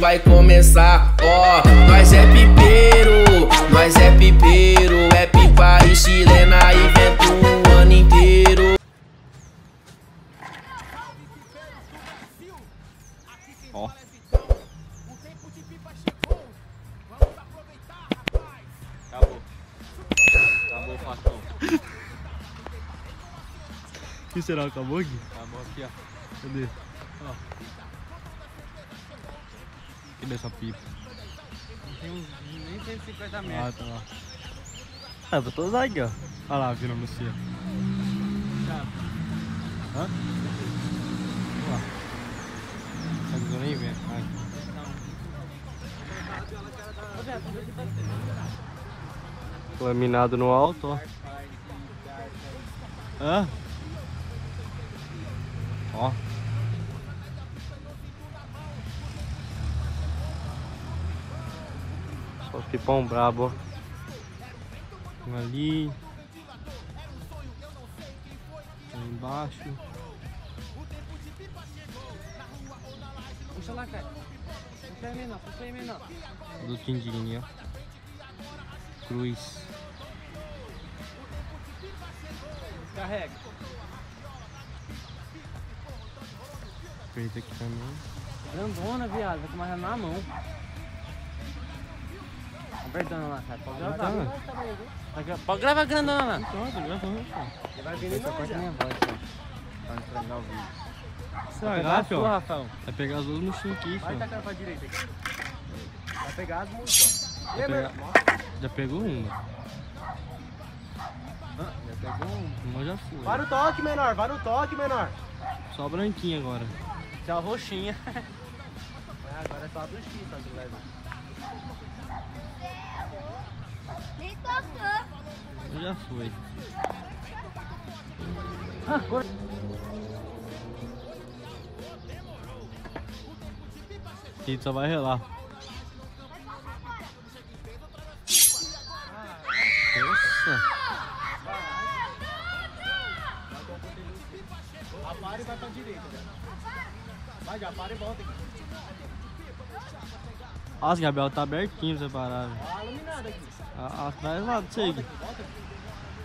vai começar. Ó, nós é pipeiro, nós é pipeiro. É pipa e chilena e vento um ano inteiro. Ó. Acabou. Acabou o facão. O que será? Acabou aqui? Acabou aqui, ó. Cadê? Ó. Cadê essa pipa? Tem uns nem 150 metros. Ah, tá lá. Ah, vou usar aqui, ó. Olha lá, vindo no cio. Tá. Hã? Vamos lá. Não tô nem vendo. Vai. Laminado no alto, ó. Hã? Ó. Só pipão brabo, ó. Um ali. Um embaixo. Puxa lá, cara. Puxa aí menor, puxa aí menor. Do Tindini, ó. Cruz. Carrega. Feito aqui também. Grandona, viado. Vai tomar na mão. Apertando lá, cara. Pode gravar. Pode gravar grandona lá. Então, tô gravando, pô. Vai vir essa parte minha voz, só. Pra não estragar o vídeo. Vai pegar, filho, Rafael. Vai pegar as duas mochinhas aqui, Vai filho. tacar pra direita aqui. Vai pegar as músicas. Já pegou uma. Já pegou um. Uma já foi. Vai no toque, menor, vai no toque, menor. Só a branquinha agora. Tchau, roxinha. Agora é só a bruxinha, tá de leve. Nem tocou. Uma já foi. E só vai relar. Nossa! Apare e vai pra direita, né? Vai, já para e volta aqui. Nossa, Gabriel, tá abertinho pra você parar, velho. Ó a iluminada aqui. Vai lá, não sei.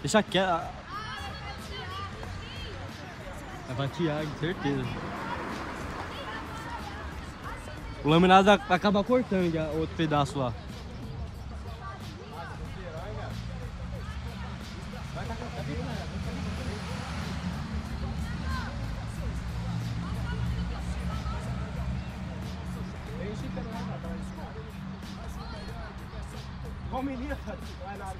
Deixa quieto. É pra Thiago, certeza. O laminado acaba cortando já outro pedaço lá. Igual menina, cara. Vai nada.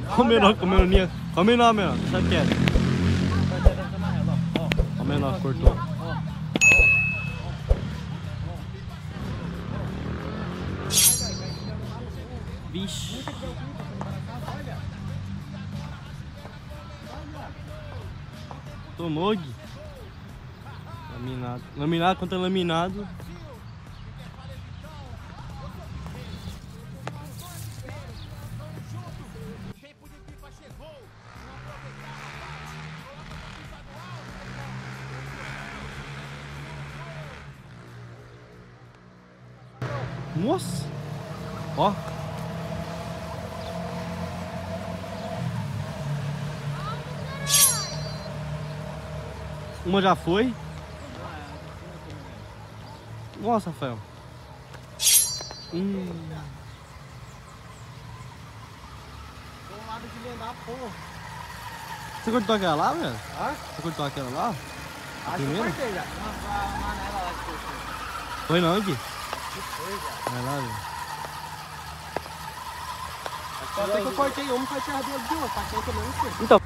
Olha o menor comendo ninha. Olha o menor, menor. Deixa quieto. Olha o menor, cortou. Vixe. Tomou, Gui. Laminado. Laminado contra laminado. Nossa! Ó! Uma já foi. Nossa, Rafael. Do lado de lendar, porra. Você cortou aquela lá, velho? Hã? Você cortou aquela lá? Acho que eu Primeiro? cortei já. Foi não, Gui? Foi já. Vai lá, velho. Só sei que eu cortei uma e foi tirar duas de outra. Passei também não sei. Então.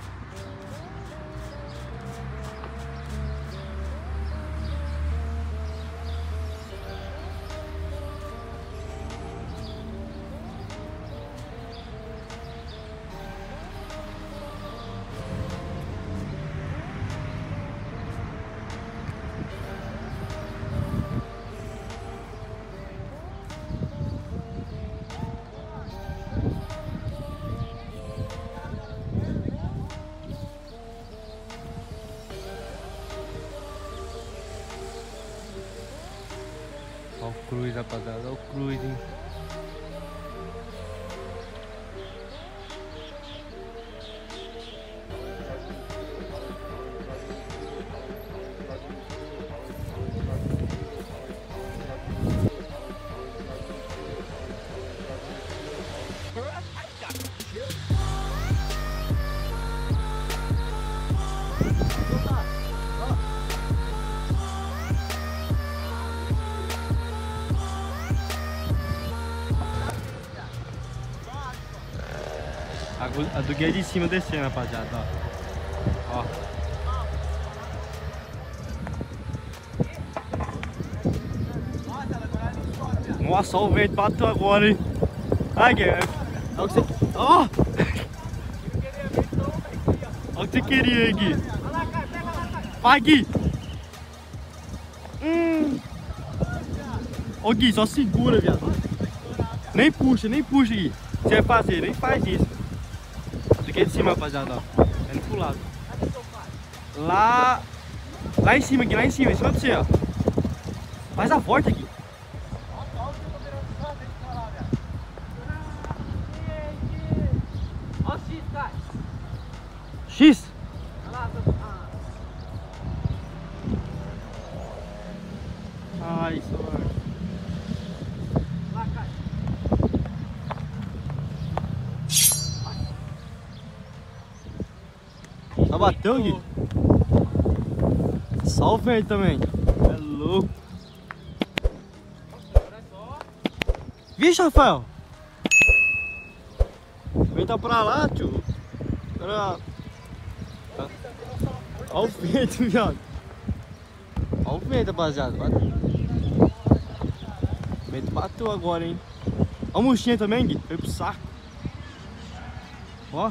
Ó o cruz, rapaziada. Ó o cruz, hein? A do guia de cima descendo, rapaziada, ó. Ó. Nossa, ó, o vento bateu agora, hein? Ai, Guia. Olha o que você... Ó! Olha o que você queria aí, Gui. Vai, Gui! Ô, Gui, só segura, viado. Nem puxa, Gui. Você vai fazer, nem faz isso. Aqui de cima, rapaziada, ó. Indo pro lado. Lá em cima, Gui, em cima de você, ó. Faz a volta aqui. Ó o X, cara. X? Ai, sorte. Lá, cara. Só bateu, Gui? Só o vento também. É louco. Vixe, Rafael. Vem tá pra lá, tio. Olha o vento, viado. Olha o vento, rapaziada. O vento bateu agora, hein. Olha a murchinha também, Gui. Foi pro saco. Ó.